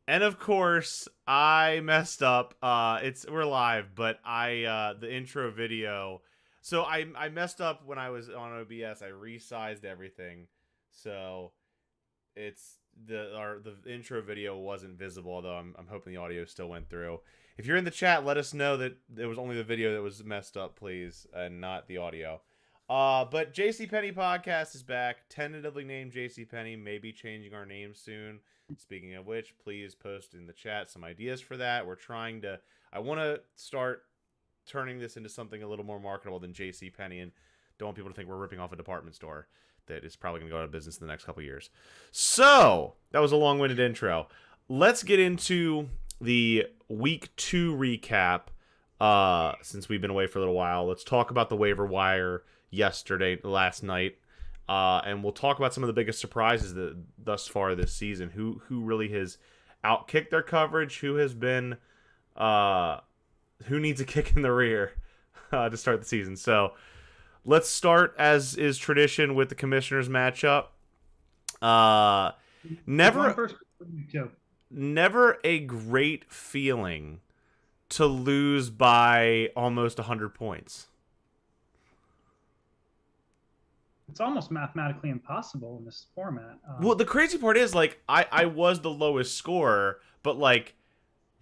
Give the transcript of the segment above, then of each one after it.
And of course, I messed up. We're live, but the intro video. So I messed up when I was on OBS. I resized everything, so it's the intro video wasn't visible. Although I'm hoping the audio still went through. If you're in the chat, let us know that it was only the video that was messed up, please, and not the audio. But JC Penny podcast is back, tentatively named JC Penny. Maybe changing our name soon. Speaking of which, please post in the chat some ideas for that. I want to start turning this into something a little more marketable than JC Penny, and don't want people to think we're ripping off a department store that is probably going to go out of business in the next couple years. So, that was a long-winded intro. Let's get into the week 2 recap. Since we've been away for a little while, let's talk about the waiver wire last night. And we'll talk about some of the biggest surprises thus far this season. Who really has outkicked their coverage? Who has been, who needs a kick in the rear to start the season? So let's start, as is tradition, with the commissioners matchup. Never a great feeling to lose by almost 100 points. It's almost mathematically impossible in this format. Well, the crazy part is, like, I was the lowest scorer, but, like,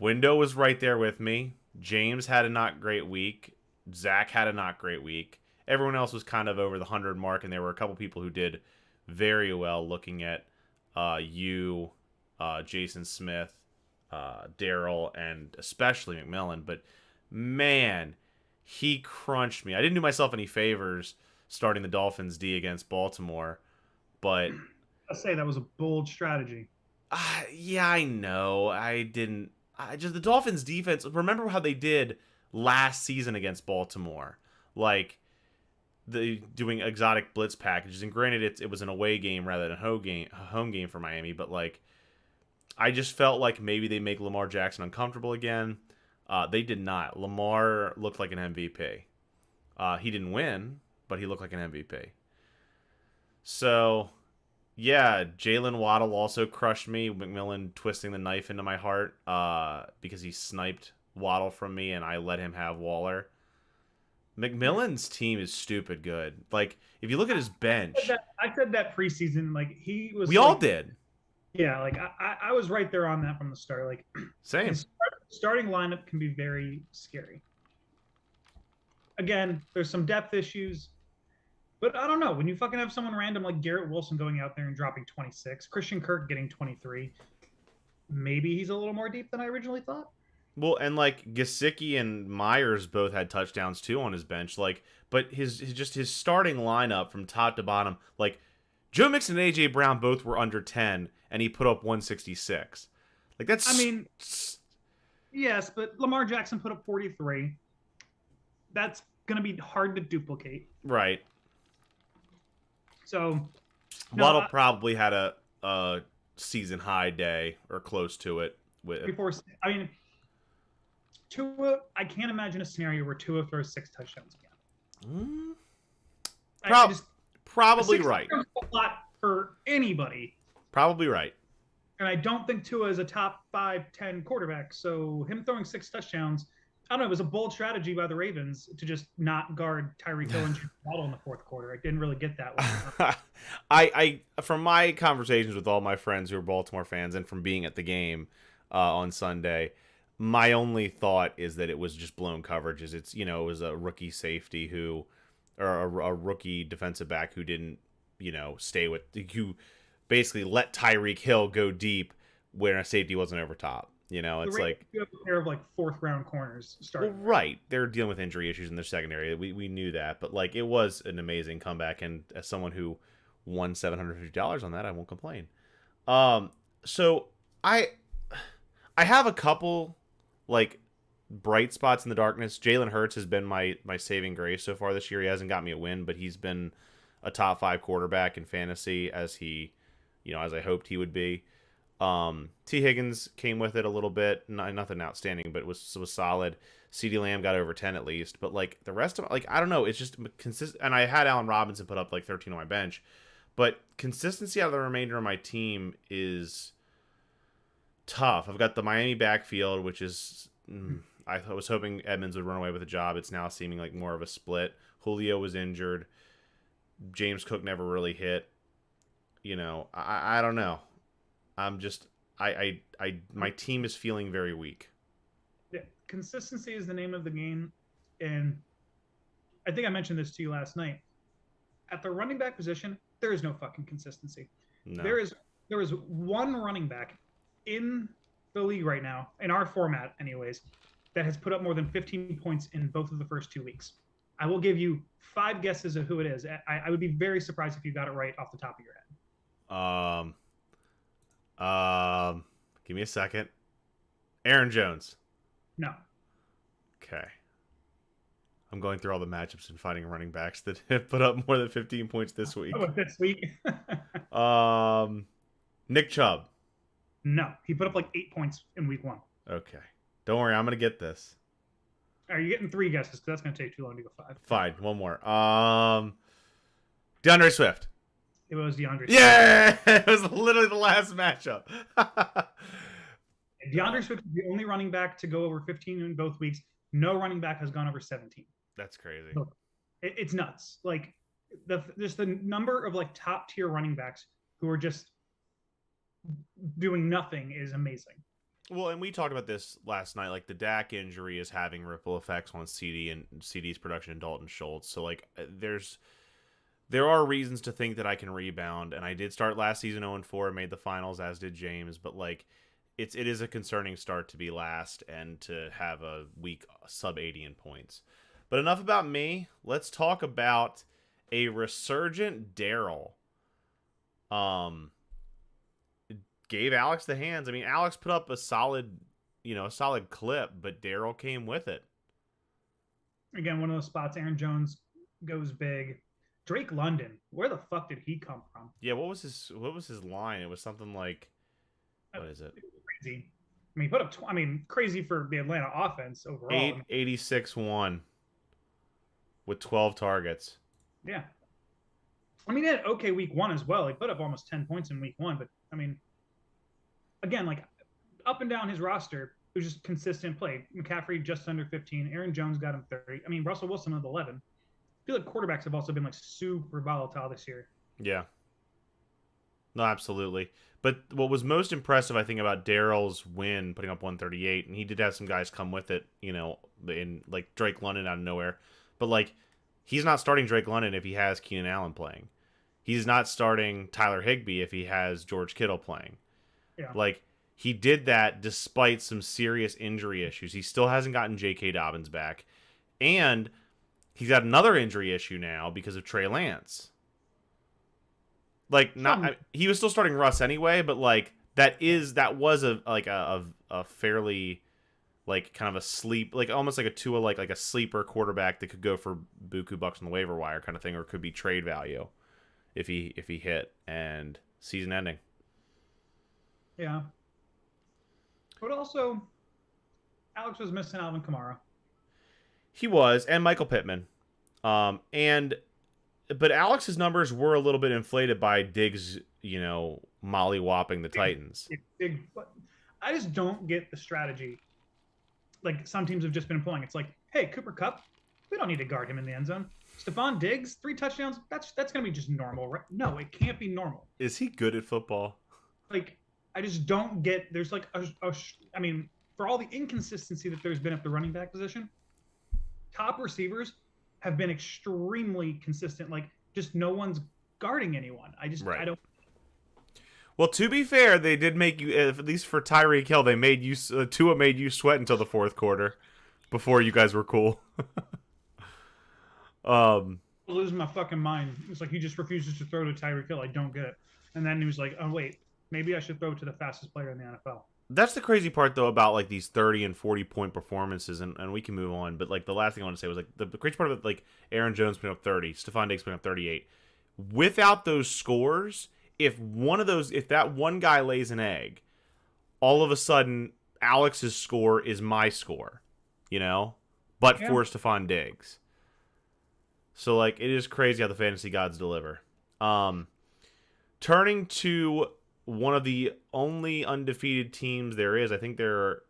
Window was right there with me. James had a not great week. Zach had a not great week. Everyone else was kind of over the 100 mark, and there were a couple people who did very well, looking at Jason Smith, Daryl, and especially McMillan. But, man, he crunched me. I didn't do myself any favors starting the Dolphins D against Baltimore, but I'll say that was a bold strategy. Yeah, I know. The Dolphins defense, remember how they did last season against Baltimore, like doing exotic blitz packages. And granted, it was an away game rather than a home game for Miami, but like, I just felt like maybe they make Lamar Jackson uncomfortable again. They did not. Lamar looked like an MVP. He didn't win, but he looked like an MVP. So, yeah, Jalen Waddle also crushed me. McMillan twisting the knife into my heart because he sniped Waddle from me, and I let him have Waller. McMillan's team is stupid good. Like, if you look at his bench... I said that preseason. Like, he was... We all did. Yeah, like, I was right there on that from the start. Like, same. Starting lineup can be very scary. Again, there's some depth issues. But I don't know. When you fucking have someone random like Garrett Wilson going out there and dropping 26, Christian Kirk getting 23, maybe he's a little more deep than I originally thought. Well, and like Gesicki and Myers both had touchdowns too on his bench. Like, but his starting lineup from top to bottom, like Joe Mixon and AJ Brown both were under 10, and he put up 166. Like that's. I mean, yes, but Lamar Jackson put up 43. That's gonna be hard to duplicate. Right. So, Waddle probably had a season high day or close to it. Tua, I can't imagine a scenario where Tua throws 6 touchdowns again. Probably right. A lot for anybody. Probably right. And I don't think Tua is a top 5-10 quarterback. So him throwing 6 touchdowns, I don't know, it was a bold strategy by the Ravens to just not guard Tyreek Hill and Waddle in the fourth quarter. I didn't really get that one. I from my conversations with all my friends who are Baltimore fans and from being at the game on Sunday, my only thought is that it was just blown coverages. It was a rookie safety who rookie defensive back who didn't, who basically let Tyreek Hill go deep when a safety wasn't over top. It's like you have a pair of like 4th round corners starting. Well, right, they're dealing with injury issues in their secondary. We knew that, but like it was an amazing comeback, and as someone who won $750 on that, I won't complain. So I have a couple like bright spots in the darkness. Jalen Hurts has been my saving grace so far this year. He hasn't got me a win, but he's been a top 5 quarterback in fantasy as I hoped he would be. T. Higgins came with it a little bit, nothing outstanding, but was solid. CeeDee Lamb got over 10 at least, but like the rest of I don't know, it's just consistent. And I had Allen Robinson put up like 13 on my bench, but consistency out of the remainder of my team is tough. I've got the Miami backfield, which is I was hoping Edmonds would run away with the job. It's now seeming like more of a split. Julio was injured. James Cook never really hit. I don't know. I'm just my team is feeling very weak. Yeah, consistency is the name of the game, and I think I mentioned this to you last night. At the running back position, there is no fucking consistency. No. There is one running back in the league right now, in our format anyways, that has put up more than 15 points in both of the first 2 weeks. I will give you 5 guesses of who it is. I would be very surprised if you got it right off the top of your head. Give me a second. Aaron Jones. No. Okay. I'm going through all the matchups and finding running backs that have put up more than 15 points this week. Oh, this week? Nick Chubb. No. He put up like 8 points in week 1. Okay. Don't worry. I'm going to get this. Are you getting 3 guesses? Because that's going to take too long to go 5. Fine. One more. DeAndre Swift. It was DeAndre Swift. Yeah! It was literally the last matchup. DeAndre Swift is the only running back to go over 15 in both weeks. No running back has gone over 17. That's crazy. It's nuts. Like just the number of like top tier running backs who are just doing nothing is amazing. Well, and we talked about this last night. Like the Dak injury is having ripple effects on CD and CD's production and Dalton Schultz. So like there are reasons to think that I can rebound. And I did start last season 0-4 and made the finals, as did James. But like it is a concerning start to be last and to have a week sub 80 in points. But enough about me. Let's talk about a resurgent Daryl. Gave Alex the hands. I mean, Alex put up a solid clip, but Daryl came with it. Again, one of those spots. Aaron Jones goes big. Drake London, where the fuck did he come from? Yeah, what was his line? It was something like, what is it? Crazy. I mean, he put up. Crazy for the Atlanta offense overall. 86-1 with 12 targets. Yeah. I mean, he had okay week 1 as well. He put up almost 10 points in week 1, but I mean, again, like up and down his roster, it was just consistent play. McCaffrey just under 15. Aaron Jones got him 30. I mean, Russell Wilson with 11. I feel like quarterbacks have also been like super volatile this year. Yeah. No, absolutely. But what was most impressive, I think, about Daryl's win, putting up 138, and he did have some guys come with it, in like Drake London out of nowhere. But like, he's not starting Drake London if he has Keenan Allen playing. He's not starting Tyler Higbee if he has George Kittle playing. Yeah. Like, he did that despite some serious injury issues. He still hasn't gotten J.K. Dobbins back. And he's got another injury issue now because of Trey Lance. Like, he was still starting Russ anyway, but like that was a fairly like kind of a sleep, like almost like a Tua, like a sleeper quarterback that could go for buku bucks on the waiver wire kind of thing, or could be trade value if he hit, and season ending. Yeah. But also, Alex was missing Alvin Kamara. He was, and Michael Pittman. But Alex's numbers were a little bit inflated by Diggs, molly-whopping the Titans. I just don't get the strategy. Like, some teams have just been employing. It's like, hey, Cooper Kupp, we don't need to guard him in the end zone. Stephon Diggs, 3 touchdowns, that's going to be just normal, right? No, it can't be normal. Is he good at football? Like, I just don't get, there's like, for all the inconsistency that there's been at the running back position, top receivers have been extremely consistent. Like, just no one's guarding anyone. I don't. Well, to be fair, they did make you, at least for Tyreek Hill, Tua made you sweat until the fourth quarter before you guys were cool. I'm losing my fucking mind. It's like he just refuses to throw to Tyreek Hill. I don't get it. And then he was like, oh, wait, maybe I should throw to the fastest player in the NFL. That's the crazy part, though, about like these 30 and 40 point performances, and we can move on. But like the last thing I want to say was like the crazy part of it, like Aaron Jones putting up 30, Stephon Diggs putting up 38. Without those scores, if that one guy lays an egg, all of a sudden Alex's score is my score, but for Stephon Diggs. So like it is crazy how the fantasy gods deliver. Turning to one of the only undefeated teams there is. I think There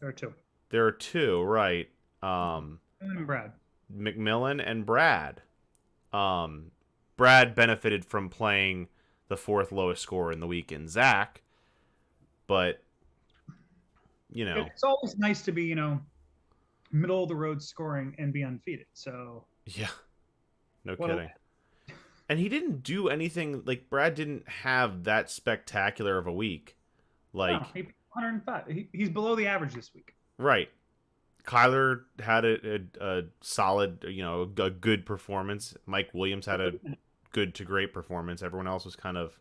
are two. there are two, right? And Brad. McMillan and Brad. Um, Brad benefited from playing the fourth lowest scorer in the week in Zach, but It's always nice to be, middle of the road scoring and be undefeated. So yeah, no what kidding. And he didn't do anything like Brad didn't have that spectacular of a week. Like no, he 105. He's below the average this week. right. Kyler had a solid, a good performance. Mike Williams had a good to great performance. Everyone else was kind of.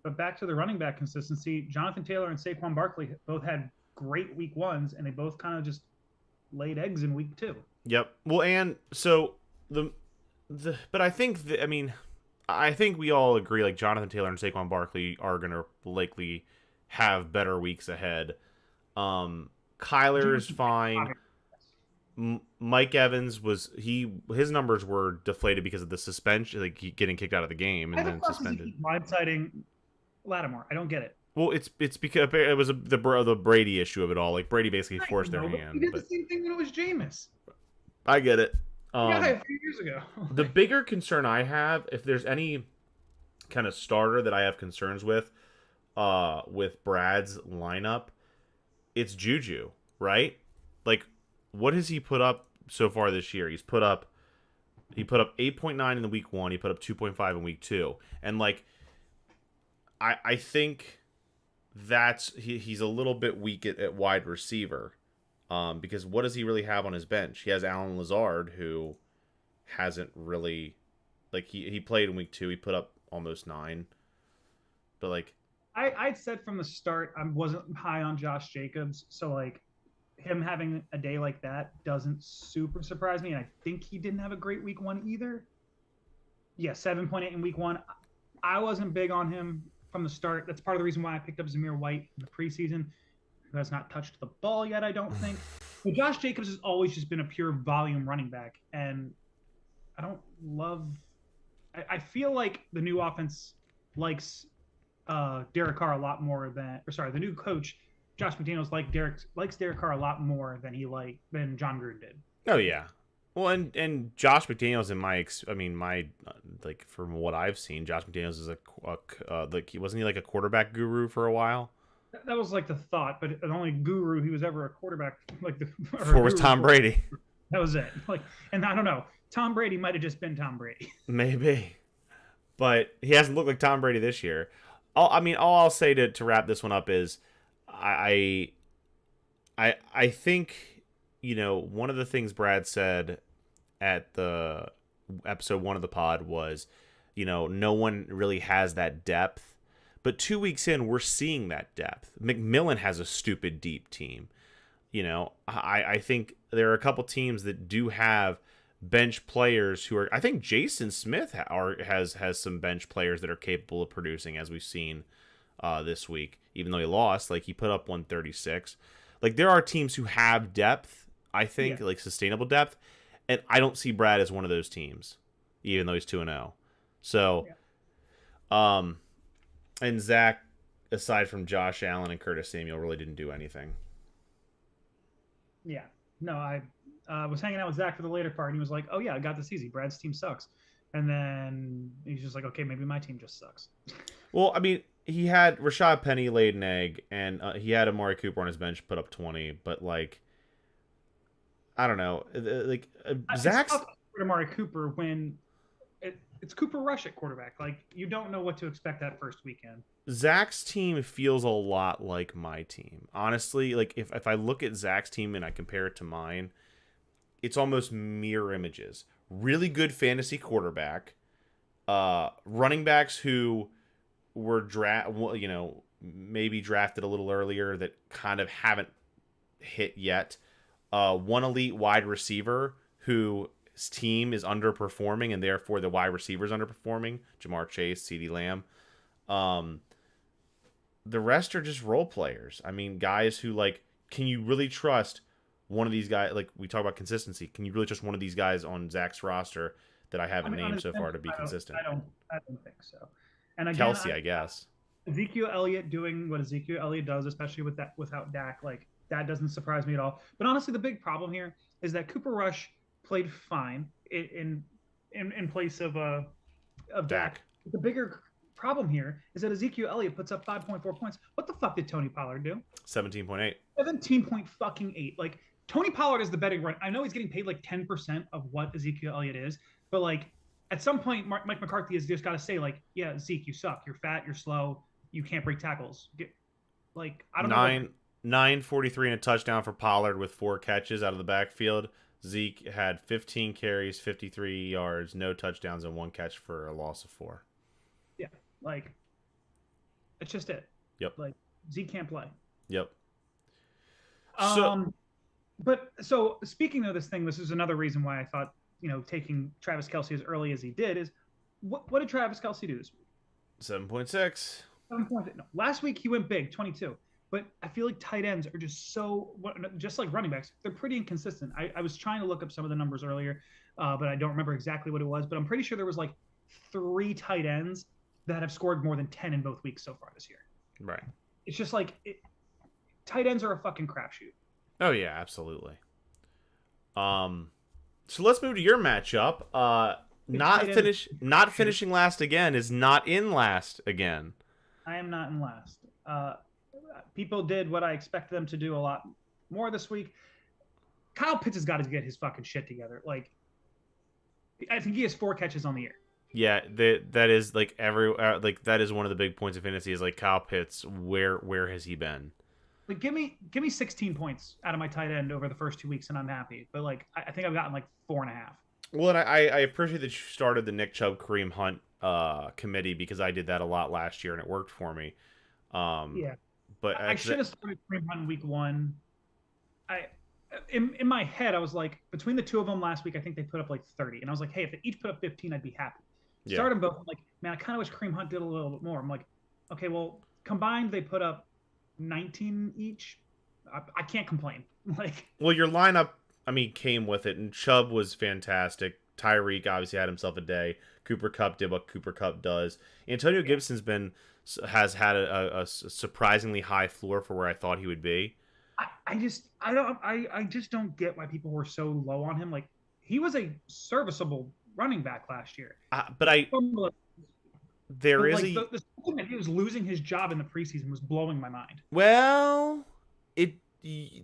But back to the running back consistency, Jonathan Taylor and Saquon Barkley both had great week ones, and they both kind of just laid eggs in week two. Yep. Well, and so but I think I think we all agree like Jonathan Taylor and Saquon Barkley are gonna likely have better weeks ahead. Kyler's fine. Mike Evans his numbers were deflated because of the suspension, like getting kicked out of the game and then suspended. Blindsiding Lattimore, I don't get it. Well, it's because it was the Brady issue of it all. Like Brady basically forced their hand. He did the same thing when it was Jameis. I get it. Yeah, a few years ago. The bigger concern I have, if there's any kind of starter that I have concerns with Brad's lineup, it's Juju, right? Like, what has he put up so far this year? He put up 8.9 in the week 1. He put up 2.5 in week 2, and like, I think that's he's a little bit weak at wide receiver, because what does he really have on his bench? He has Alan Lazard, who hasn't really, like, he played in week 2. He put up almost 9, but like. I'd said from the start I wasn't high on Josh Jacobs, so like him having a day like that doesn't super surprise me. And I think he didn't have a great week 1 either. Yeah, 7.8 in week 1. I wasn't big on him from the start. That's part of the reason why I picked up Zamir White in the preseason, who has not touched the ball yet, I don't think. But Josh Jacobs has always just been a pure volume running back, and I don't love. I feel like the new offense likes Derek Carr a lot more than, the new coach Josh McDaniels likes Derek Carr a lot more than John Gruden did. Oh yeah, well, and Josh McDaniels from what I've seen, Josh McDaniels is wasn't he like a quarterback guru for a while? That was like the thought, but the only guru he was ever a quarterback before was Tom Brady. That was it. And I don't know, Tom Brady might have just been Tom Brady. Maybe, but he hasn't looked like Tom Brady this year. All I'll say to wrap this one up is I think, one of the things Brad said at the episode 1 of the pod was, no one really has that depth. But 2 weeks in, we're seeing that depth. McMillan has a stupid deep team. I think there are a couple teams that do have bench players who are. I think Jason Smith has some bench players that are capable of producing, as we've seen this week. Even though he lost, like he put up 136. Like there are teams who have depth. I think like sustainable depth, and I don't see Brad as one of those teams, even though he's 2-0. So, and Zach, aside from Josh Allen and Curtis Samuel, really didn't do anything. Yeah, no, I was hanging out with Zach for the later part, and he was like, "Oh yeah, I got this easy. Brad's team sucks," and then he's just like, "Okay, maybe my team just sucks." Well, I mean, he had Rashad Penny laid an egg, and he had Amari Cooper on his bench put up 20, but like, I don't know, like Zach's Amari Cooper when it's Cooper Rush at quarterback. Like you don't know what to expect that first weekend. Zach's team feels a lot like my team, honestly. Like if I look at Zach's team and I compare it to mine, it's almost mirror images. Really good fantasy quarterback, running backs who were maybe drafted a little earlier that kind of haven't hit yet. One elite wide receiver whose team is underperforming, and therefore the wide receiver's underperforming. Jamar Chase, CeeDee Lamb. The rest are just role players. I mean, guys who like, can you really trust one of these guys? Like we talk about consistency. Can you really trust one of these guys on Zach's roster that I haven't named so far to be consistent? I don't think so. And again, Kelsey, I guess. Ezekiel Elliott doing what Ezekiel Elliott does, especially with that without Dak, like that doesn't surprise me at all. But honestly, the big problem here is that Cooper Rush played fine in place of Dak. Dak. The bigger problem here is that Ezekiel Elliott puts up 5.4 points. What the fuck did Tony Pollard do? 17.8. 17.8. Like Tony Pollard is the betting run. I know he's getting paid like 10% of what Ezekiel Elliott is, but like at some point, Mike McCarthy has just got to say like, yeah, Zeke, you suck. You're fat. You're slow. You can't break tackles. Like I don't know. 943 and a touchdown for Pollard with 4 catches out of the backfield. Zeke had 15 carries, 53 yards, no touchdowns, and 1 catch for a loss of 4. Yeah, like that's just it. Yep. Like Zeke can't play. Yep. But speaking of this thing, this is another reason why I thought, taking Travis Kelce as early as he did is what did Travis Kelce do this week? 7.6. 7.6. No, last week he went big, 22. But I feel like tight ends are just like running backs, they're pretty inconsistent. I was trying to look up some of the numbers earlier, but I don't remember exactly what it was. But I'm pretty sure there was like 3 tight ends that have scored more than 10 in both weeks so far this year. Right. It's just like tight ends are a fucking crapshoot. Oh yeah, absolutely. So let's move to your matchup. Not finishing last again is not in last again. I am not in last. People did what I expected them to do a lot more this week. Kyle Pitts has got to get his fucking shit together. Like, I think he has 4 catches on the year. Yeah, that is like that is one of the big points of fantasy is like Kyle Pitts. Where has he been? Like, give me 16 points out of my tight end over the first 2 weeks, and I'm happy. But like, I think I've gotten like 4.5. Well, and I appreciate that you started the Nick Chubb Kareem Hunt committee because I did that a lot last year and it worked for me. Yeah, but I should have started Kareem Hunt in week 1. In my head, I was like, between the 2 of them last week, I think they put up like 30, and I was like, hey, if they each put up 15, I'd be happy. Yeah. Start them both. I'm like, man, I kind of wish Kareem Hunt did a little bit more. I'm like, okay, well, combined they put up 19 each. I can't complain. Like, well, your lineup, I mean, came with it, and Chubb was fantastic. Tyreek obviously had himself a day. Cooper Kupp did what Cooper Kupp does. Antonio Gibson's has had a surprisingly high floor for where I thought he would be. I just don't get why people were so low on him. Like, he was a serviceable running back last year. The something that he was losing his job in the preseason was blowing my mind. Well,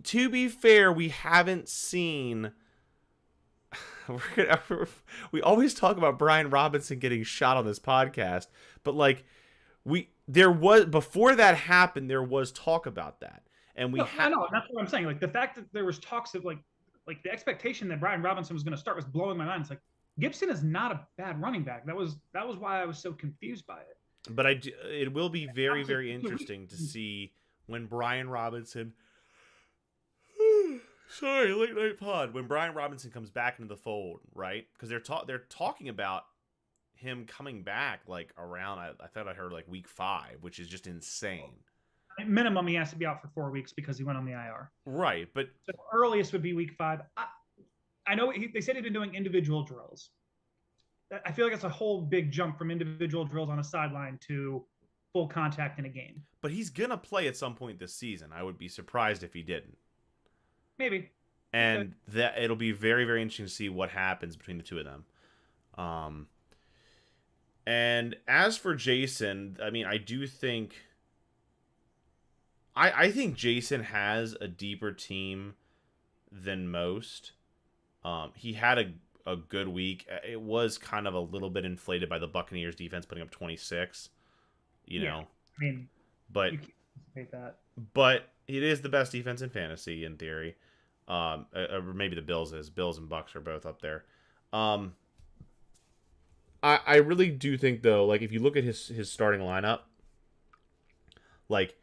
to be fair, we haven't seen. We always talk about Brian Robinson getting shot on this podcast, but like before that happened, there was talk about that, and I know that's what I'm saying. Like the fact that there was talks of like the expectation that Brian Robinson was going to start was blowing my mind. It's like Gibson is not a bad running back. That was why I was so confused by it. But it will be very, very interesting to see when Brian Robinson. Sorry, late night pod. When Brian Robinson comes back into the fold, right? Because they're talking about him coming back like around. I thought I heard like week 5, which is just insane. At minimum, he has to be out for 4 weeks because he went on the IR. Right, but the earliest would be week 5. I know they said he'd been doing individual drills. I feel like it's a whole big jump from individual drills on a sideline to full contact in a game. But he's gonna play at some point this season. I would be surprised if he didn't. Maybe. And that it'll be very, very interesting to see what happens between the two of them. And as for Jason, I mean, I do think I think Jason has a deeper team than most. He had a good week. It was kind of a little bit inflated by the Buccaneers defense putting up 26. You know. I mean, but you can't anticipate that. But it is the best defense in fantasy in theory. Or maybe the Bills is. Bills and Bucks are both up there. I really do think though, like if you look at his starting lineup, like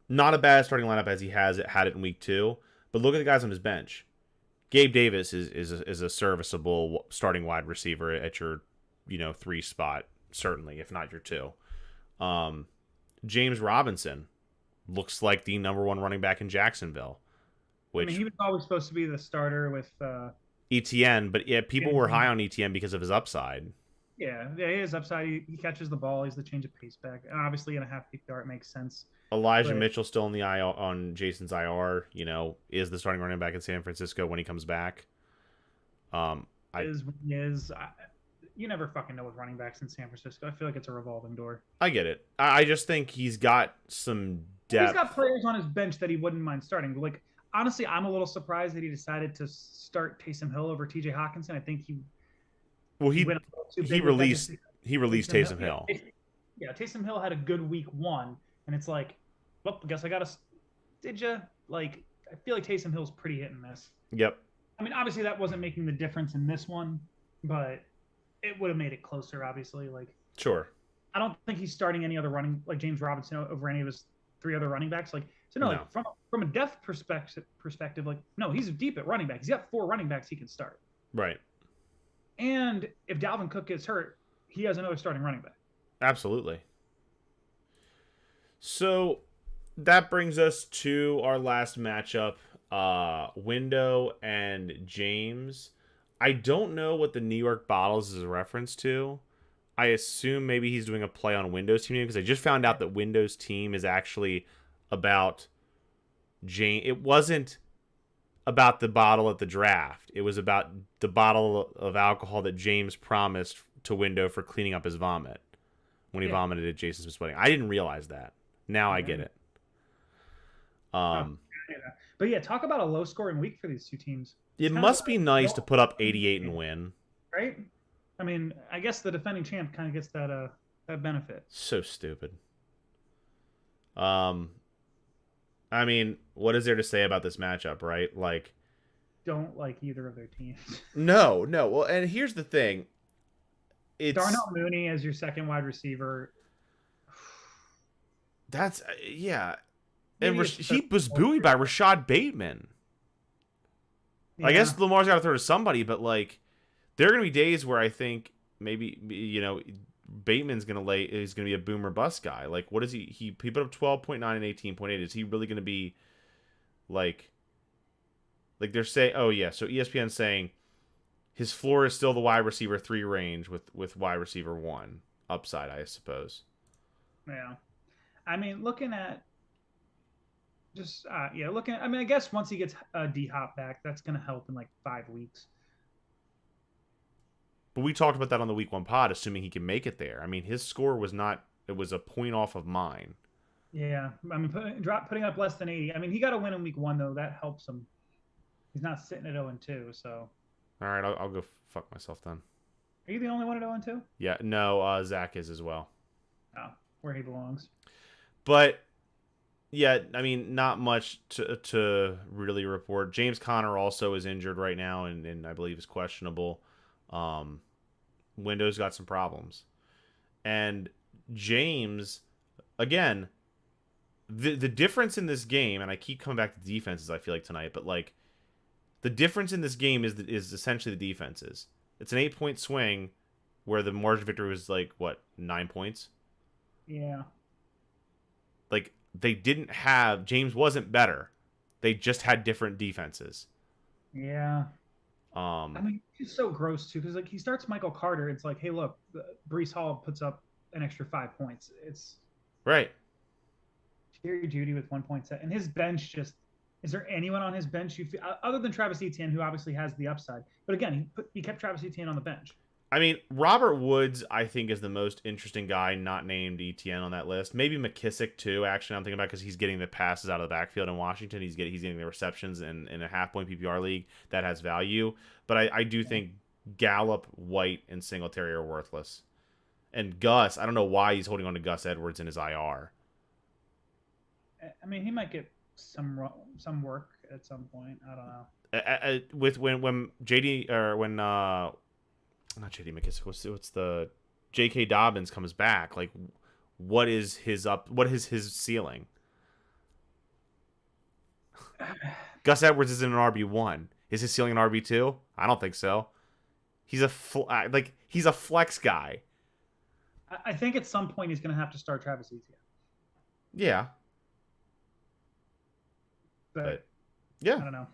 not a bad starting lineup as he had it in week 2, but look at the guys on his bench. Gabe Davis is a serviceable starting wide receiver at your 3 spot, certainly, if not your 2. James Robinson looks like the number 1 running back in Jacksonville. Which, I mean, he was always supposed to be the starter with ETN, but yeah, people were high on ETN because of his upside. Yeah, yeah, he has upside. He catches the ball. He's the change of pace back. And obviously, in a half PPR, it makes sense. Elijah But Mitchell still in the IR on Jason's IR. Is the starting running back in San Francisco when he comes back. I is what he is. You never fucking know with running backs in San Francisco. I feel like it's a revolving door. I get it. I just think he's got some He's got depth. players on his bench that he wouldn't mind starting. Like honestly, I'm a little surprised that he decided to start Taysom Hill over TJ Hawkinson. I think Well, he went a little too he big with that. Just released he released Taysom Hill, Taysom Hill. yeah, Taysom Hill had a good week one, and it's like, well, I guess I got to. Did you like? I feel like Taysom Hill's pretty hit and miss. Yep. I mean, obviously that wasn't making the difference in this one, but it would have made it closer. Obviously, like Sure. I don't think he's starting any other running like James Robinson over any of his three other running backs. Like so, no, No. like from a depth perspective, like no, he's deep at running back. He's got four running backs he can start. Right. And if Dalvin Cook gets hurt, he has another starting running back. Absolutely. So that brings us to our last matchup, Window and James. I don't know what the New York Bottles is a reference to. I assume maybe he's doing a play on Windows team because I just found out that Windows team is actually about James. It wasn't about the bottle at the draft. It was about the bottle of alcohol that James promised to Window for cleaning up his vomit when he vomited at Jason Smith's wedding. I didn't realize that. Now I get it. But yeah, talk about a low scoring week for these two teams. It must be nice to put up 88 and win. Right? I mean, I guess the defending champ kind of gets that benefit. So stupid. I mean, what is there to say about this matchup, right? Like, don't like either of their teams. No. Well, and here's the thing. It's Darnell Mooney as your second wide receiver. That's yeah. And he was buoyed by Rashad Bateman. Yeah. I guess Lamar's got to throw to somebody, but like, there are going to be days where I think maybe Bateman's going to is going to be a boomer bust guy. Like, what is he? He put up 12.9 and 18.8. Is he really going to be like they're saying? Oh yeah. So ESPN's saying his floor is still the wide receiver 3 range with wide receiver 1 upside, I suppose. Yeah, I mean, looking at. I mean, I guess once he gets D Hop back, that's going to help in like 5 weeks. But we talked about that on the week 1 pod, assuming he can make it there. I mean, his score was not, it was a point off of mine. Yeah. I mean, putting up less than 80. I mean, he got a win in week 1, though. That helps him. He's not sitting at 0-2, so. All right, I'll go fuck myself then. Are you the only one at 0-2? Yeah, no, Zach is as well. Oh, where he belongs. But. Yeah, I mean, not much to really report. James Conner also is injured right now, and I believe is questionable. Windows got some problems. And James, again, the difference in this game, and I keep coming back to defenses, I feel like, tonight, but, like, the difference in this game is essentially the defenses. It's an 8-point swing where the margin of victory was, like, what, 9 points? Yeah. Like, they didn't have... James wasn't better. They just had different defenses. Yeah. I mean, it's so gross, too, because, like, he starts Michael Carter. It's like, hey, look, Breece Hall puts up an extra 5 points. It's... Right. Jerry Jeudy with 1 point set. And his bench just... Is there anyone on his bench you feel... Other than Travis Etienne, who obviously has the upside. But, again, he kept Travis Etienne on the bench. I mean, Robert Woods, I think, is the most interesting guy not named ETN on that list. Maybe McKissick, too, actually, I'm thinking about because he's getting the passes out of the backfield in Washington. He's getting the receptions in a half-point PPR league. That has value. But I do think Gallup, White, and Singletary are worthless. And Gus, I don't know why he's holding on to Gus Edwards in his IR. I mean, he might get some work at some point. I don't know. When JD, or when... not JD McKissick. What's the J.K. Dobbins comes back? Like, what is his ceiling? Gus Edwards is in an RB1. Is his ceiling an RB2? I don't think so. He's a flex guy. I think at some point he's going to have to start Travis Etienne. Yeah. But yeah, I don't know.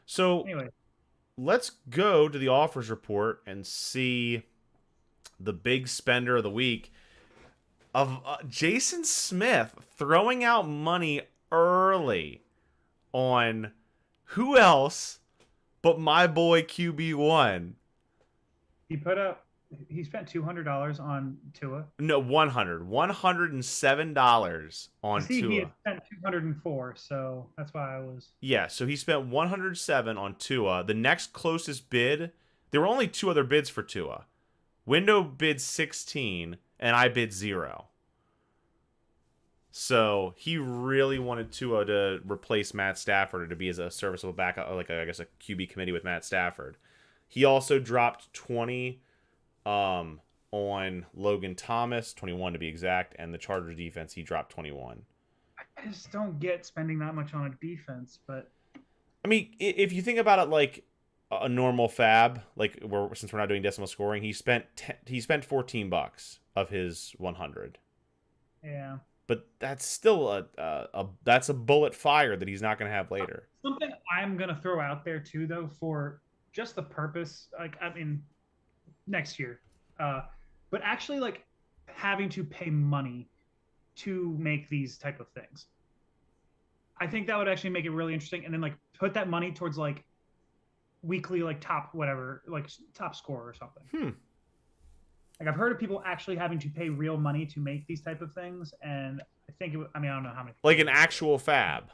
So anyway. Let's go to the offers report and see the big spender of the week of Jason Smith throwing out money early on who else but my boy QB1. He spent $200 on Tua. No, $107 on See, he had Tua. spent 204, so that's why I was. Yeah, so he spent 107 on Tua. The next closest bid, there were only 2 other bids for Tua. Window bid 16, and I bid 0. So he really wanted Tua to replace Matt Stafford or to be as a serviceable backup, like I guess a QB committee with Matt Stafford. He also dropped 20 on Logan Thomas, 21 to be exact, and the Chargers defense he dropped 21. I just don't get spending that much on a defense, but I mean, if you think about it like a normal fab, like since we're not doing decimal scoring, he spent $14 of his 100. Yeah. But that's still that's a bullet fire that he's not going to have later. Something I'm going to throw out there too, though, for just the purpose, like I mean, next year, but actually like having to pay money to make these type of things. I think that would actually make it really interesting, and then like put that money towards like weekly like top whatever like top score or something. Like I've heard of people actually having to pay real money to make these type of things, and I think I mean I don't know how many. Like an actual fab.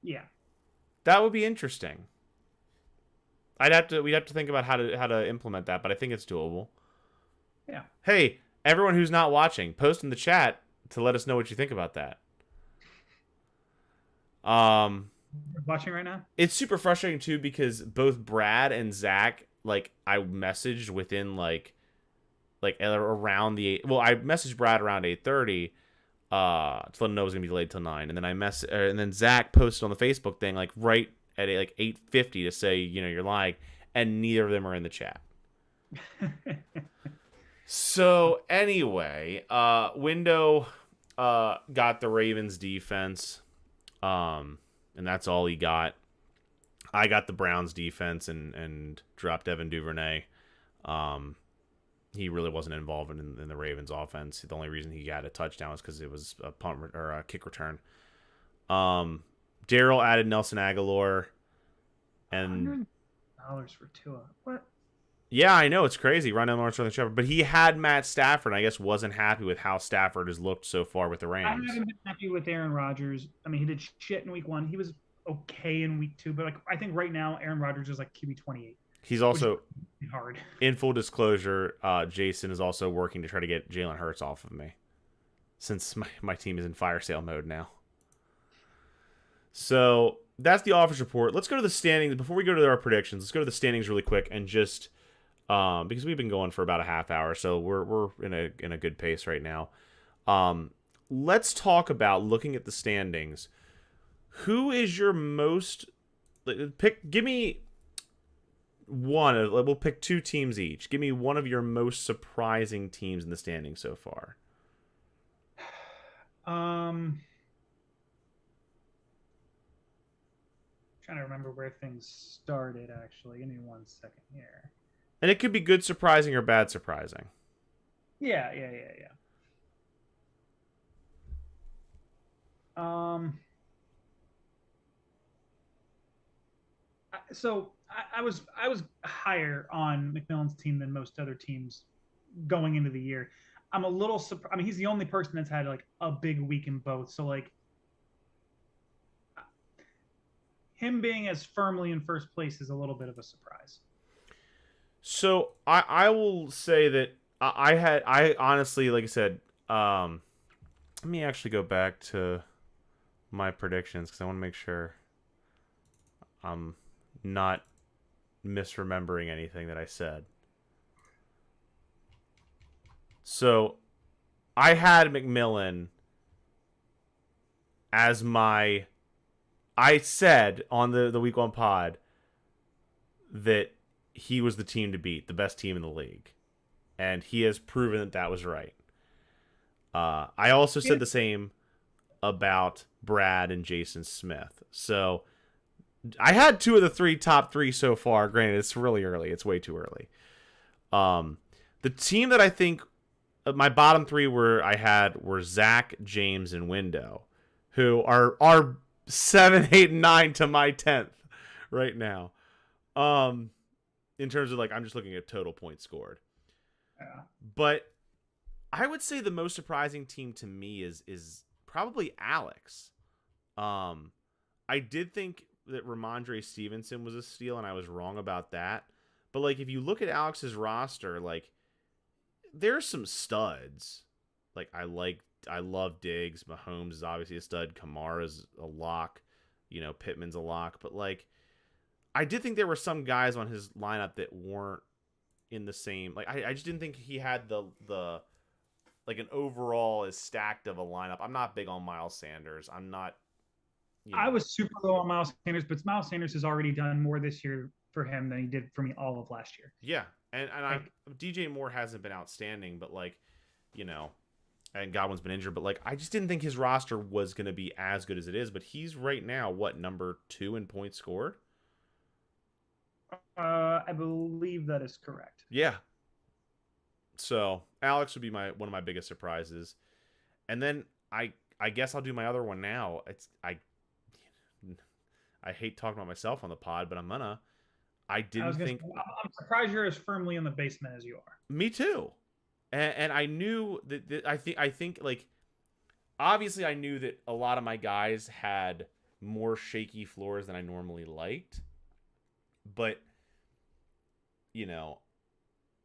Yeah. That would be interesting. We'd have to think about how to implement that, but I think it's doable. Yeah. Hey, everyone who's not watching, post in the chat to let us know what you think about that. Watching right now? It's super frustrating too because both Brad and Zach, like I messaged within like around the I messaged Brad around 8:30 to let him know it was gonna be delayed till 9, and then and then Zach posted on the Facebook thing like right at like 8:50 to say you're lying, and neither of them are in the chat. So anyway, Window got the Ravens defense, and that's all he got. I got the Browns defense and dropped Evan Duvernay. He really wasn't involved in the Ravens offense. The only reason he got a touchdown was because it was a punt or a kick return. Daryl added Nelson Aguilar, and $100 for Tua. What? Yeah, I know it's crazy. Rondell Lawrence for the Shepherd, but he had Matt Stafford. And I guess wasn't happy with how Stafford has looked so far with the Rams. I haven't been happy with Aaron Rodgers. I mean, he did shit in week 1. He was okay in week 2, but like I think right now Aaron Rodgers is like QB 28. He's also hard. In full disclosure, Jason is also working to try to get Jalen Hurts off of me, since my team is in fire sale mode now. So that's the office report. Let's go to the standings before we go to our predictions. Let's go to the standings really quick and just because we've been going for about a half hour, so we're in a good pace right now. Let's talk about looking at the standings. Who is your most give me one. We'll pick 2 teams each. Give me one of your most surprising teams in the standings so far. Trying to remember where things started. Actually, give me 1 second here. And it could be good surprising or bad surprising. Yeah. So I was higher on McMillan's team than most other teams going into the year. I'm a little surprised. I mean, he's the only person that's had like a big week in both. So like him being as firmly in first place is a little bit of a surprise. So I will say that I honestly, like I said, let me actually go back to my predictions because I want to make sure I'm not misremembering anything that I said. So I had McMillan as my... I said on the week 1 pod that he was the team to beat, the best team in the league. And he has proven that was right. I also said the same about Brad and Jason Smith. So I had 2 of the 3 top 3 so far. Granted, it's really early. It's way too early. The team that I think my bottom three were Zach, James, and Window, who are 7, 8, and 9 to my 10th right now. In terms of like, I'm just looking at total points scored. Yeah. But I would say the most surprising team to me is probably Alex. I did think that Ramondre Stevenson was a steal, and I was wrong about that. But like, if you look at Alex's roster, like there's some studs. Like I love Diggs. Mahomes is obviously a stud. Kamara's a lock. You know, Pittman's a lock. But like, I did think there were some guys on his lineup that weren't in the same. Like, I just didn't think he had the like an overall as stacked of a lineup. I'm not big on Miles Sanders. I'm not. I was super low on Miles Sanders, but Miles Sanders has already done more this year for him than he did for me all of last year. Yeah, and I Like, DJ Moore hasn't been outstanding, but like, you know, and Godwin's been injured, but like I just didn't think his roster was going to be as good as it is. But he's right now what, number 2 in points scored? I believe that is correct. Yeah. So Alex would be one of my biggest surprises, and then I guess I'll do my other one now. I hate talking about myself on the pod, but I'm gonna. I didn't think. I'm surprised you're as firmly in the basement as you are. Me too, and I knew that I think like obviously I knew that a lot of my guys had more shaky floors than I normally liked, but you know,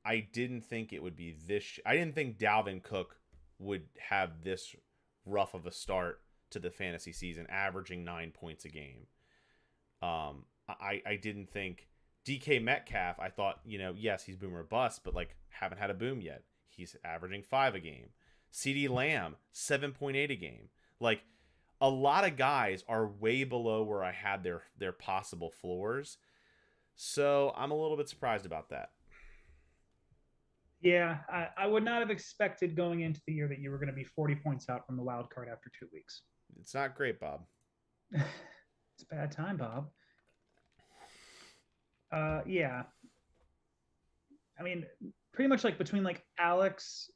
I didn't think it would be this. I didn't think Dalvin Cook would have this rough of a start to the fantasy season, averaging 9 points a game. I didn't think DK Metcalf. I thought, you know, yes, he's boom or bust, but like haven't had a boom yet. He's averaging 5 a game. CeeDee Lamb 7.8 a game. Like a lot of guys are way below where I had their possible floors. So I'm a little bit surprised about that. Yeah, I would not have expected going into the year that you were going to be 40 points out from the wild card after 2 weeks. It's not great, Bob. It's a bad time, Bob. Yeah. I mean, pretty much like between like Alex,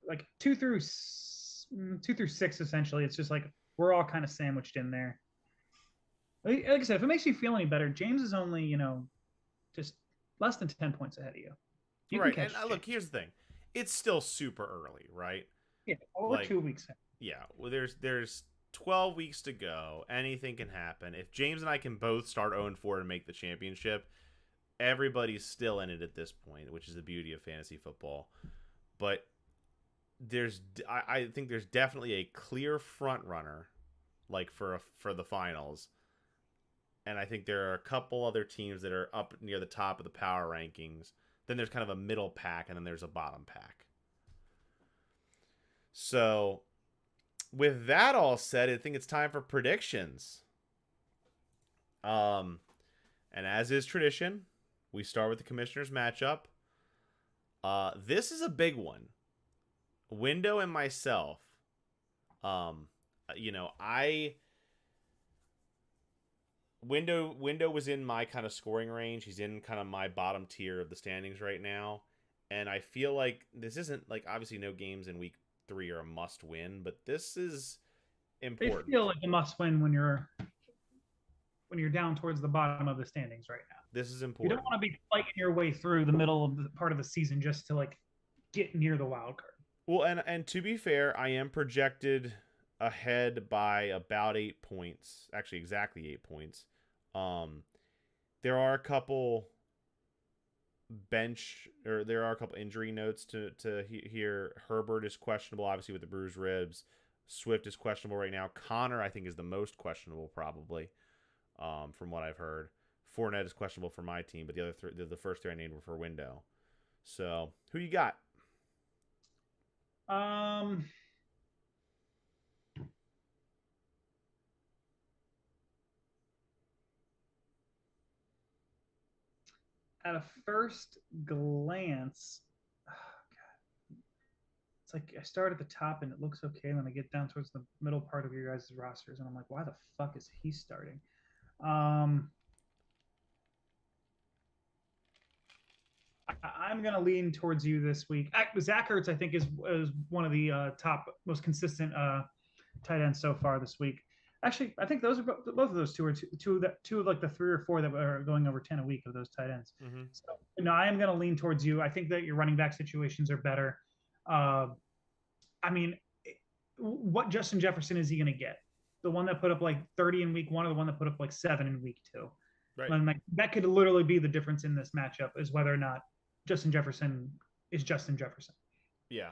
like 2 through 6, essentially, it's just like we're all kind of sandwiched in there. Like I said, if it makes you feel any better, James is only, just less than 10 points ahead of you. You Right, can catch and look, here's the thing: it's still super early, right? Yeah, over Like, 2 weeks. yeah, well, there's 12 weeks to go. Anything can happen. If James and I can both start 0-4 and make the championship, everybody's still in it at this point, which is the beauty of fantasy football. But I think there's definitely a clear front runner, like for the finals. And I think there are a couple other teams that are up near the top of the power rankings. Then there's kind of a middle pack, and then there's a bottom pack. So, with that all said, I think it's time for predictions. And as is tradition, we start with the commissioners matchup. This is a big one. Window and myself. Window was in my kind of scoring range. He's in kind of my bottom tier of the standings right now. And I feel like this isn't like, obviously no games in week 3 are a must win, but this is important. They feel like a must win when you're down towards the bottom of the standings right now. This is important. You don't want to be fighting your way through the middle of the part of the season just to like get near the wild card. Well, and to be fair, I am projected ahead by about 8 points. Actually, exactly 8 points. There are a couple injury notes to here. Herbert is questionable, obviously, with the bruised ribs. Swift is questionable right now. Connor, I think, is the most questionable, probably, from what I've heard. Fournette is questionable for my team, but the first 3 I named were for Window. So, who you got? At a first glance, it's like I start at the top and it looks okay, and then I get down towards the middle part of your guys' rosters, and I'm like, why the fuck is he starting? I'm going to lean towards you this week. Zach Ertz, I think, is one of the top, most consistent tight ends so far this week. Actually, I think those are both of those two are two of like the three or four that are going over 10 a week of those tight ends. Mm-hmm. So no, I am going to lean towards you. I think that your running back situations are better. I mean, what Justin Jefferson is he going to get? The one that put up like 30 in week one, or the one that put up like 7 in week two? Right. And like, that could literally be the difference in this matchup, is whether or not Justin Jefferson is Justin Jefferson. Yeah.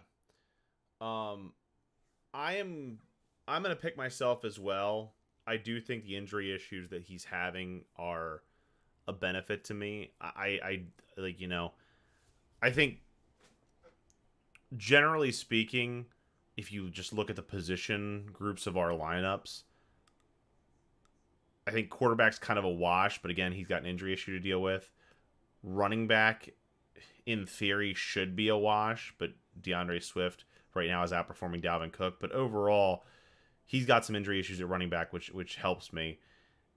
I'm gonna pick myself as well. I do think the injury issues that he's having are a benefit to me. I like, I think generally speaking, if you just look at the position groups of our lineups, I think quarterback's kind of a wash, but again, he's got an injury issue to deal with. Running back, in theory, should be a wash, but DeAndre Swift right now is outperforming Dalvin Cook. But overall, he's got some injury issues at running back, which helps me.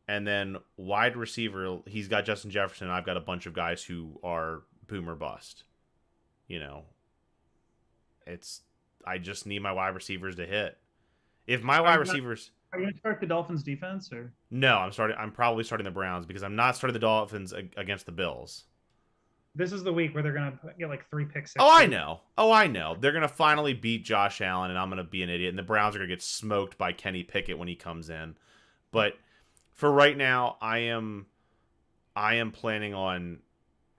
And then wide receiver, he's got Justin Jefferson. I've got a bunch of guys who are boom or bust. I just need my wide receivers to hit. If my wide receivers... Are you going to start the Dolphins defense, or? No, I'm probably starting the Browns because I'm not starting the Dolphins against the Bills. This is the week where they're going to get like 3 picks. Oh, I know. They're going to finally beat Josh Allen, and I'm going to be an idiot. And the Browns are going to get smoked by Kenny Pickett when he comes in. But for right now, I am planning on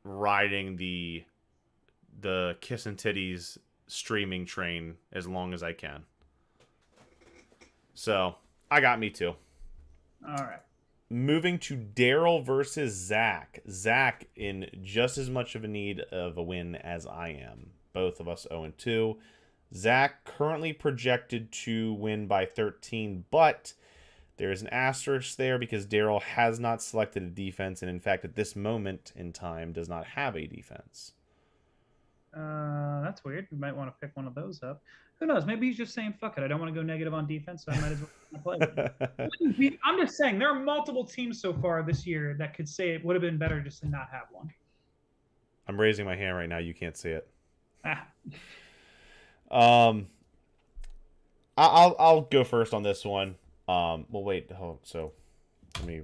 riding the kiss and titties streaming train as long as I can. So I got me too. All right. Moving to Daryl versus Zach. Zach in just as much of a need of a win as I am. Both of us 0-2. Zach currently projected to win by 13, but there is an asterisk there because Daryl has not selected a defense, and in fact, at this moment in time, does not have a defense. That's weird. We might want to pick one of those up. Who knows? Maybe he's just saying, fuck it. I don't want to go negative on defense, so I might as well play. I'm just saying, there are multiple teams so far this year that could say it would have been better just to not have one. I'm raising my hand right now. You can't see it. I'll go first on this one. Well, wait. So let me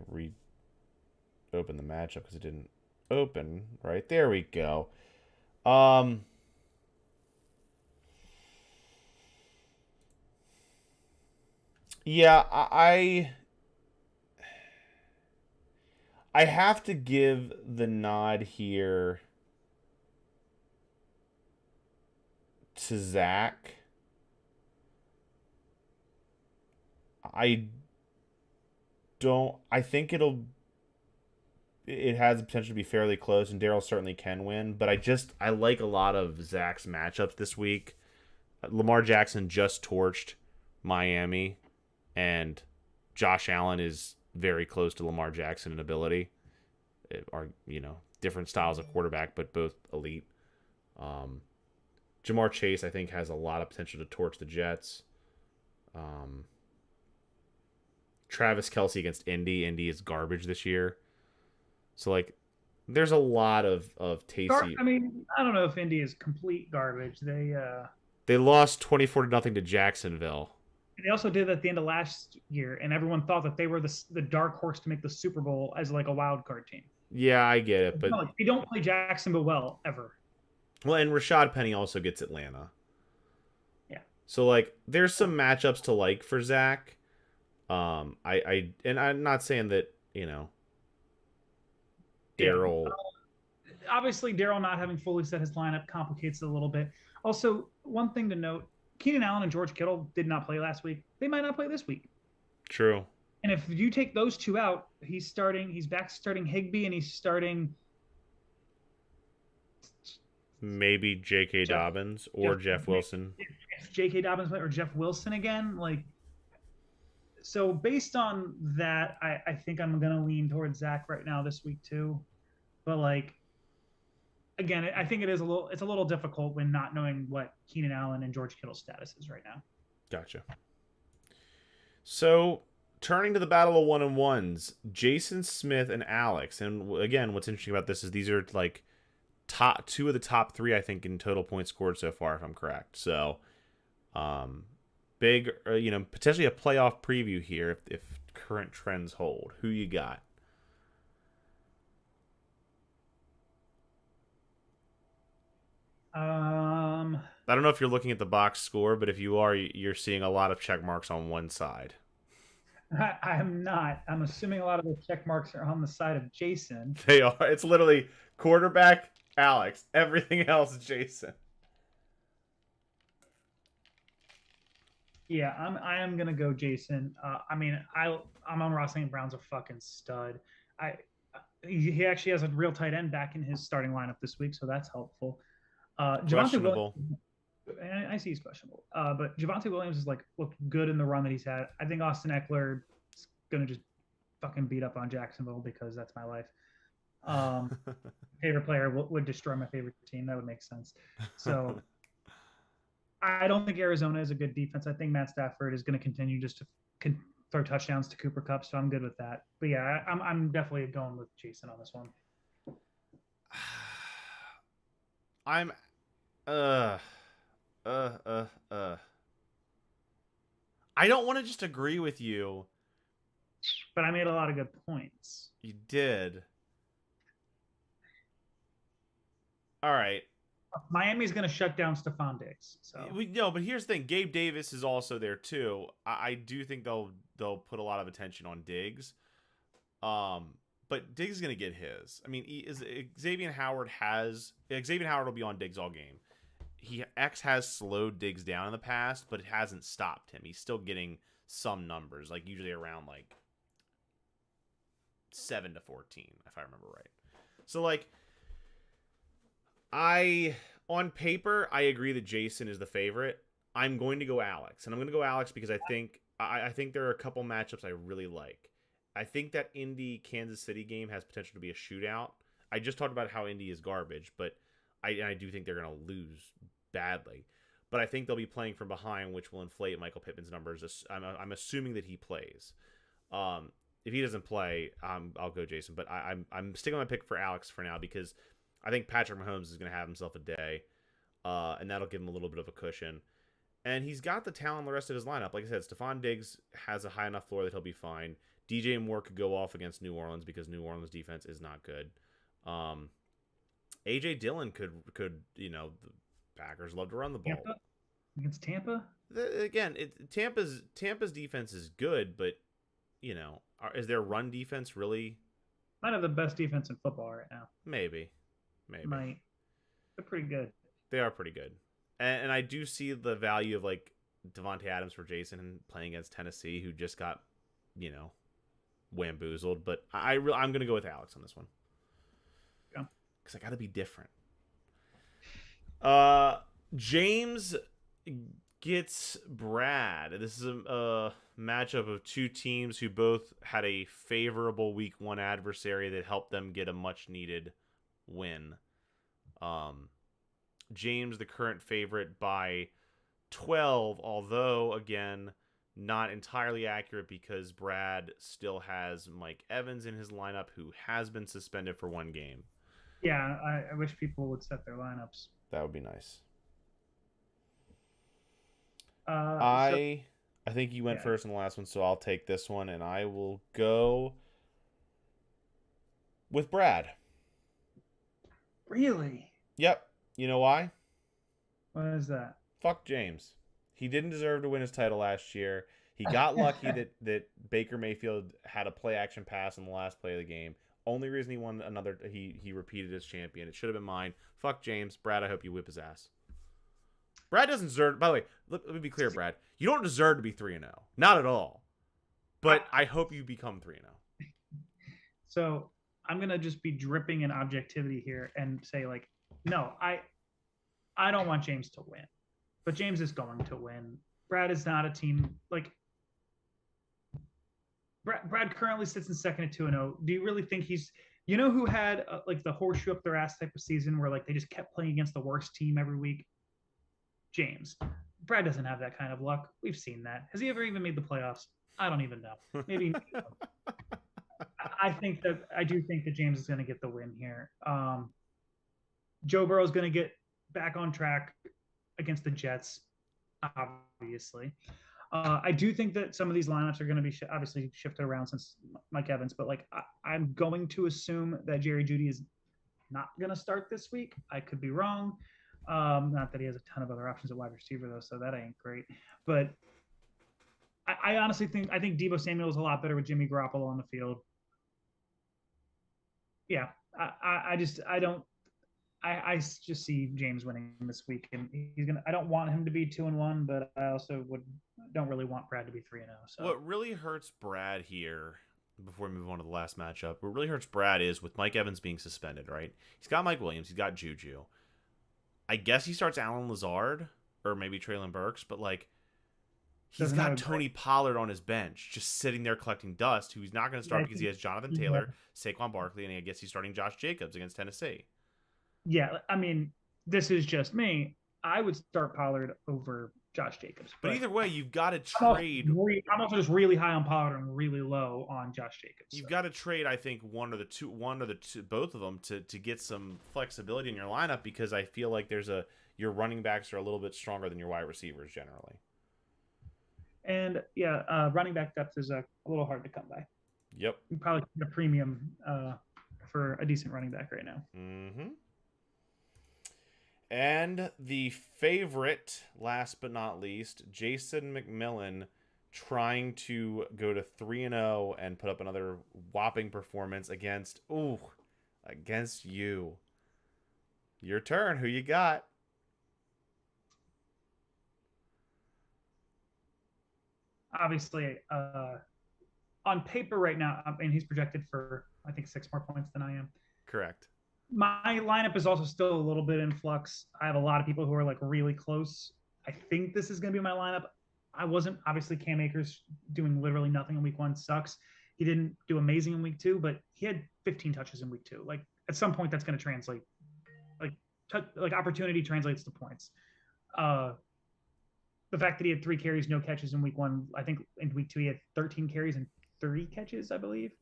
open the matchup because it didn't open. Right, there we go. Yeah, I have to give the nod here to Zach. I think it has the potential to be fairly close, and Daryl certainly can win, but I like a lot of Zach's matchups this week. Lamar Jackson just torched Miami, and Josh Allen is very close to Lamar Jackson in ability. Different styles of quarterback, but both elite. Jamar Chase, I think, has a lot of potential to torch the Jets. Travis Kelce against Indy. Indy is garbage this year. So, there's a lot of tasty... I mean, I don't know if Indy is complete garbage. They lost 24-0 to Jacksonville. They also did at the end of last year, and everyone thought that they were the dark horse to make the Super Bowl as like a wild card team. Yeah, I get it, but they don't play Jacksonville well ever. Well, and Rashad Penny also gets Atlanta. Yeah. So there's some matchups to like for Zach. And I'm not saying that Daryl. Obviously, Daryl not having fully set his lineup complicates it a little bit. Also, one thing to note: Keenan Allen and George Kittle did not play last week. They might not play this week. True. And if you take those two out, he's back starting Higbee, and he's starting maybe J.K. Dobbins or Jeff Wilson. If J.K. Dobbins or Jeff Wilson again, so based on that, I think I'm gonna lean towards Zach right now this week too. But again, I think it's a little difficult when not knowing what Keenan Allen and George Kittle's status is right now. Gotcha. So turning to the battle of 1-on-1s, Jason Smith and Alex. And again, what's interesting about this is these are two of the top three, I think, in total points scored so far, if I'm correct. So, um, big, potentially a playoff preview here if current trends hold. Who you got? Um, I don't know if you're looking at the box score, but if you are, you're seeing a lot of check marks on one side. I am not. I'm assuming a lot of the check marks are on the side of Jason. They are. It's literally quarterback Alex. Everything else Jason. Yeah, I am gonna go Jason. I mean, I'm on Ross St. Brown's a fucking stud. I he actually has a real tight end back in his starting lineup this week, so that's helpful. Javante Williams, Questionable. I see he's questionable, but Javante Williams is like looked good in the run that he's had. I think Austin Eckler is gonna just fucking beat up on Jacksonville because that's my life. Favorite player would destroy my favorite team. That would make sense. So I don't think Arizona is a good defense. I think Matt Stafford is going to continue just to throw touchdowns to Cooper Kupp, so I'm good with that. But yeah, I'm definitely going with Jason on this one. I'm uh uh uh uh I don't want to just agree with you. But I made a lot of good points. You did. All right. Miami's going to shut down Stephon Diggs. So No, but here's the thing: Gabe Davis is also there too. I do think they'll put a lot of attention on Diggs. But Diggs is gonna get his. I mean, Xavier Howard will be on Diggs all game. X has slowed Diggs down in the past, but it hasn't stopped him. He's still getting some numbers, like usually around like 7 to 14, if I remember right. So like, on paper, I agree that Jason is the favorite. I'm going to go Alex, and I'm going to go Alex because I think there are a couple matchups I really like. I think that Indy Kansas City game has potential to be a shootout. I just talked about how Indy is garbage, but I do think they're going to lose badly. But I think they'll be playing from behind, which will inflate Michael Pittman's numbers. I'm assuming that he plays. If he doesn't play, I'll go Jason. But I'm sticking my pick for Alex for now because I think Patrick Mahomes is going to have himself a day, and that'll give him a little bit of a cushion. And he's got the talent in the rest of his lineup. Like I said, Stephon Diggs has a high enough floor that he'll be fine. DJ Moore could go off against New Orleans because New Orleans defense is not good. AJ Dillon could the Packers love to run the ball. Tampa? Against Tampa? Again, Tampa's defense is good, but is their run defense really? Might have the best defense in football right now. Maybe. They're pretty good. They are pretty good, and I do see the value of like Devontae Adams for Jason playing against Tennessee, who just got wamboozled. But I'm gonna go with Alex on this one. Yeah, because I got to be different. James gets Brad. This is a matchup of two teams who both had a favorable week one adversary that helped them get a much needed win. James, the current favorite by 12, although again, not entirely accurate because Brad still has Mike Evans in his lineup, who has been suspended for one game. Yeah, I wish people would set their lineups. That would be nice. I think you went first in the last one, so I'll take this one, and I will go with Brad. Really? Yep. You know why? What is that? Fuck James. He didn't deserve to win his title last year. He got lucky that Baker Mayfield had a play action pass in the last play of the game. Only reason he won he repeated as champion. It should have been mine. Fuck James. Brad, I hope you whip his ass. Brad doesn't deserve. By the way, let me be clear, Brad. You don't deserve to be 3-0. Not at all. But I hope you become 3-0. So I'm gonna just be dripping in objectivity here and say, like, no, I don't want James to win, but James is going to win. Brad is not a team like. Brad currently sits in second at 2-0. Do you really think he's? You know who had like the horseshoe up their ass type of season where like they just kept playing against the worst team every week? James. Brad doesn't have that kind of luck. We've seen that. Has he ever even made the playoffs? I don't even know. Maybe. I do think that James is going to get the win here. Joe Burrow's going to get back on track against the Jets, obviously. I do think that some of these lineups are going to be obviously shifted around since Mike Evans, but like I'm going to assume that Jerry Jeudy is not going to start this week. I could be wrong. Not that he has a ton of other options at wide receiver though, so that ain't great. But I honestly think Deebo Samuel is a lot better with Jimmy Garoppolo on the field. Yeah, I just I just see James winning this week, and he's gonna. I don't want him to be 2-1, but I also don't really want Brad to be 3-0. So what really hurts Brad here, before we move on to the last matchup, what really hurts Brad is with Mike Evans being suspended, right? He's got Mike Williams, he's got Juju. I guess he starts Allen Lazard or maybe Traylon Burks, but like he's got Tony Pollard on his bench, just sitting there collecting dust, who he's not going to start because he has Jonathan Taylor, Saquon Barkley, and I guess he's starting Josh Jacobs against Tennessee. Yeah, I mean, this is just me. I would start Pollard over Josh Jacobs. But either way, you've got to trade. I'm also just really high on Pollard and really low on Josh Jacobs. You've got to trade, I think, one or the two, both of them to get some flexibility in your lineup, because I feel like your running backs are a little bit stronger than your wide receivers generally. And yeah, running back depth is a little hard to come by. Yep. You probably get a premium for a decent running back right now. Mm-hmm. And the favorite, last but not least, Jason McMillan, trying to go to 3-0 and put up another whopping performance against you. Your turn. Who you got? Obviously, on paper right now, I mean, he's projected for, I think, 6 more points than I am. Correct. My lineup is also still a little bit in flux. I have a lot of people who are like really close. I think this is going to be my lineup. I wasn't, obviously, Cam Akers doing literally nothing in week 1 sucks. He didn't do amazing in week 2, but he had 15 touches in week 2. Like at some point, that's going to translate. Like opportunity translates to points. The fact that he had 3 carries, no catches in week 1. I think in week 2 he had 13 carries and 30 catches, I believe.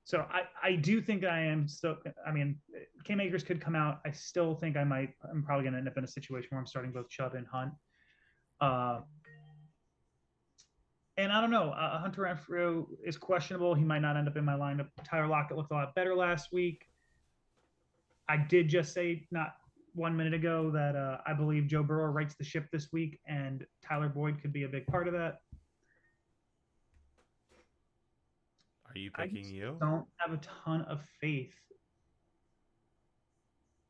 So I do think I am still. I mean, Cam Akers could come out. I still think I'm probably going to end up in a situation where I'm starting both Chubb and Hunt. And I don't know. Hunter Renfrow is questionable. He might not end up in my lineup. Tyler Lockett looked a lot better last week. I did just say not 1 minute ago that I believe Joe Burrow rights the ship this week, and Tyler Boyd could be a big part of that. Are you picking you? I don't have a ton of faith.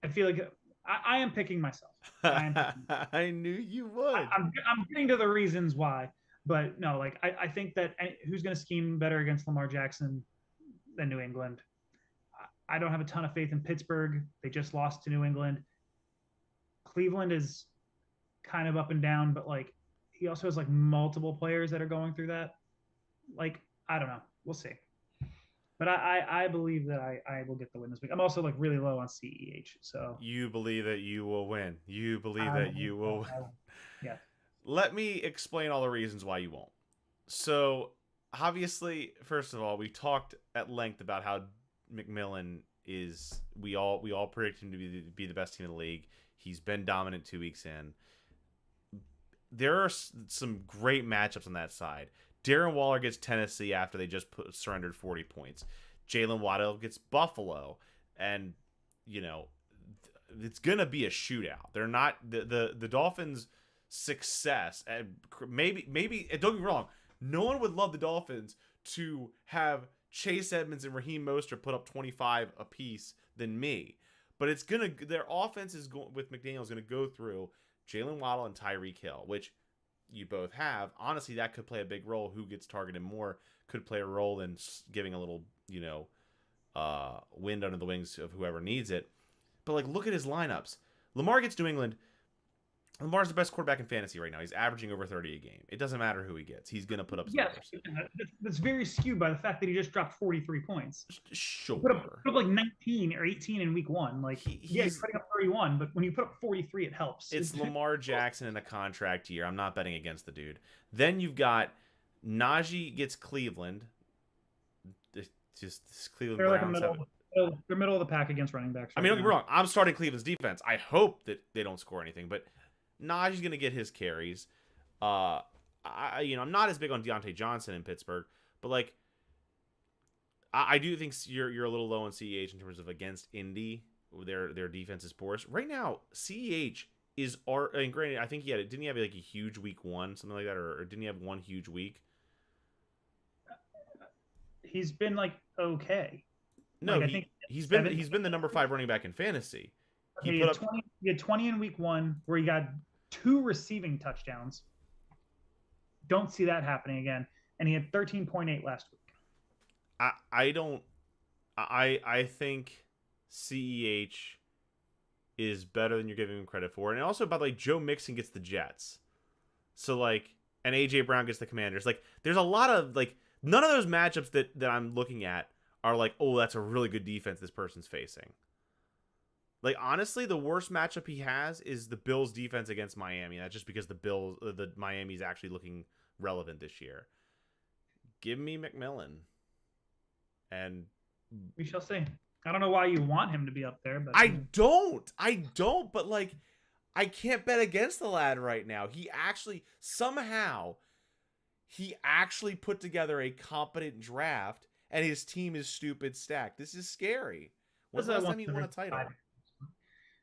I feel like I am picking myself. I knew you would. I'm getting to the reasons why, but no, like I think that who's going to scheme better against Lamar Jackson than New England? I don't have a ton of faith in Pittsburgh. They just lost to New England. Cleveland is kind of up and down, but like he also has like multiple players that are going through that. Like, I don't know. We'll see. But I believe that I will get the win this week. I'm also like really low on CEH. So you believe that you will win. You believe that you will win. Yeah. Let me explain all the reasons why you won't. So obviously, first of all, we talked at length about how McMillan is. We all predict him to be the best team in the league. He's been dominant 2 weeks in. There are some great matchups on that side. Darren Waller gets Tennessee after they just surrendered 40 points. Jalen Waddle gets Buffalo, and it's gonna be a shootout. They're not the Dolphins' success. And maybe don't get me wrong. No one would love the Dolphins to have Chase Edmonds and Raheem Mostert put up 25 apiece than me. But their offense is going with McDaniel is gonna go through Jalen Waddle and Tyreek Hill, which you both have. Honestly, that could play a big role. Who gets targeted more could play a role in giving a little, wind under the wings of whoever needs it. But like, look at his lineups. Lamar gets New England. Lamar's the best quarterback in fantasy right now. He's averaging over 30 a game. It doesn't matter who he gets. He's going to put up some numbers. That's very skewed by the fact that he just dropped 43 points. Sure. He put up like 19 or 18 in week 1. Like, he's putting up 31, but when you put up 43, it helps. It's Lamar Jackson in a contract year. I'm not betting against the dude. Then you've got Najee gets Cleveland. Just Cleveland Browns. They're middle of the pack against running backs. I mean, don't get me wrong. I'm starting Cleveland's defense. I hope that they don't score anything, but Najee's going to get his carries. I'm not as big on Deontay Johnson in Pittsburgh, but like, I do think you're a little low on CEH in terms of against Indy. Their defense is porous right now. CEH is and granted, I think didn't he have like a huge week 1, something like that, or didn't he have one huge week? He's been like okay. No, like, I think he's been the number 5 running back in fantasy. He had 20 in week 1 where he got 2 receiving touchdowns. Don't see that happening again. And he had 13.8 last week. I think CEH is better than you're giving him credit for. And also, by the way, Joe Mixon gets the Jets. So, like, and A.J. Brown gets the Commanders. Like, there's a lot of, like, none of those matchups that I'm looking at are like, oh, that's a really good defense this person's facing. Like, honestly, the worst matchup he has is the Bills' defense against Miami. That's just because the Miami's actually looking relevant this year. Give me McMillan. And we shall see. I don't know why you want him to be up there, but I don't, but like, I can't bet against the lad right now. He actually put together a competent draft, and his team is stupid stacked. This is scary. When's the last time he won a title?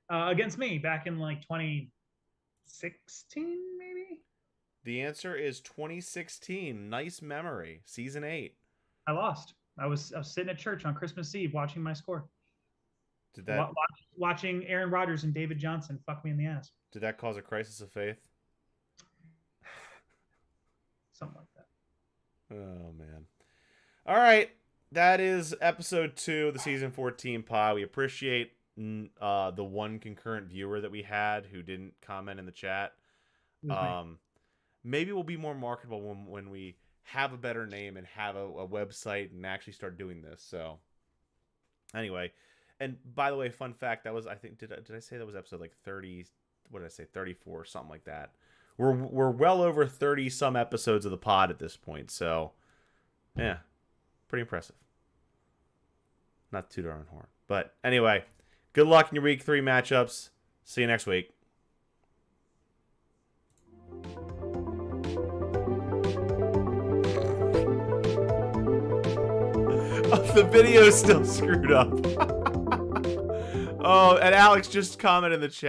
Against me back in like 2016, maybe. The answer is 2016. Nice memory. Season 8. I lost. I was sitting at church on Christmas Eve watching my score. Did that watching Aaron Rodgers and David Johnson fuck me in the ass? Did that cause a crisis of faith? Something like that. Oh man. All right, that is episode 2 of the season 14 pod. We appreciate the one concurrent viewer that we had who didn't comment in the chat. Maybe we'll be more marketable when we have a better name and have a website and actually start doing this. So anyway, and by the way, fun fact, that was, I think, did I say that was episode like 30, what did I say, 34, something like that. We're well over 30 some episodes of the pod at this point. So yeah, pretty impressive. Not too darn horn. But anyway, good luck in your week 3 matchups. See you next week. The video is still screwed up. Oh, and Alex just commented in the chat.